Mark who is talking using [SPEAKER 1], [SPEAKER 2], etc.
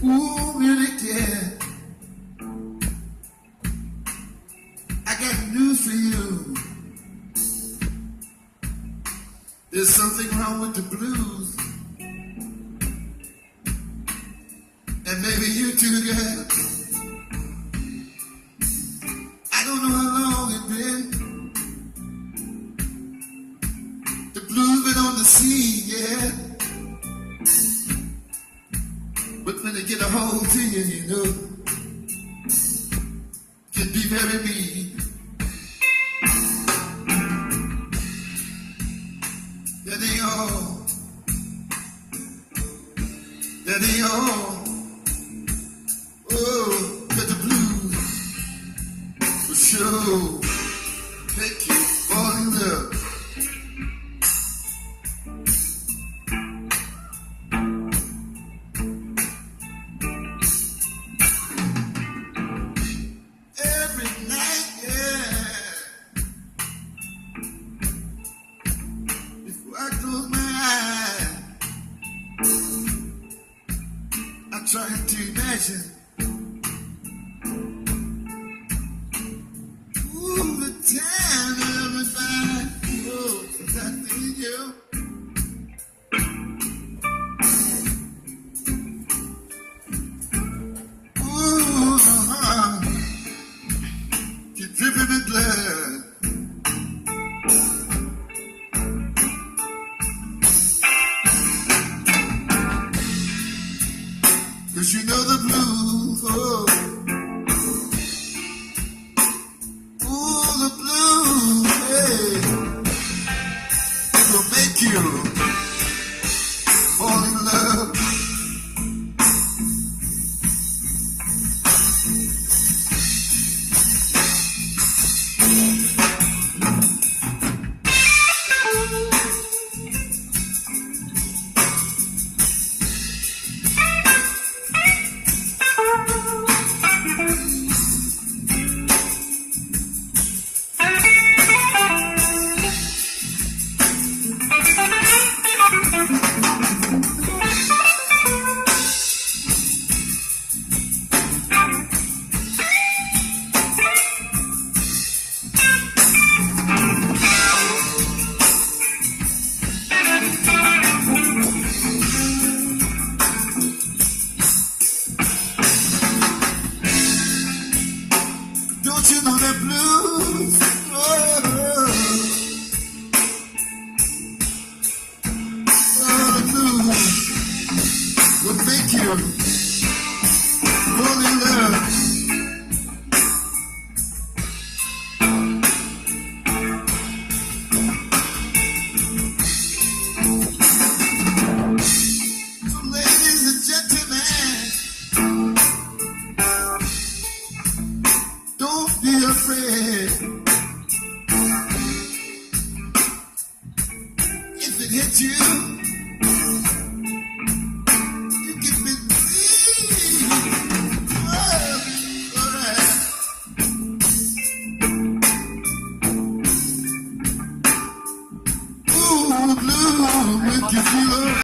[SPEAKER 1] Ooh, really care. I got news for you. There's something wrong with the blues. And maybe you too, girl. I don't know how long it's been. The blues been on the scene, yeah. But when they get a hold to you, you know, can be very mean. That ain't all. That ain't all. Oh, but the blues for sure make you fall in love. Every night, yeah. Before I close my eyes, I'm trying to imagine. Ooh, the time of my mind. Oh, since I see you. Ooh, you're dripping in blood. Cause you know the blues, oh. Ooh, the blues, hey. Will make you fall in love. Don't you know the blues? Oh, the blues will make you fall in love. So ladies and gentlemen, don't be afraid. If it hits you, you give me breathe. Oh, alright. Ooh, blue, make you feel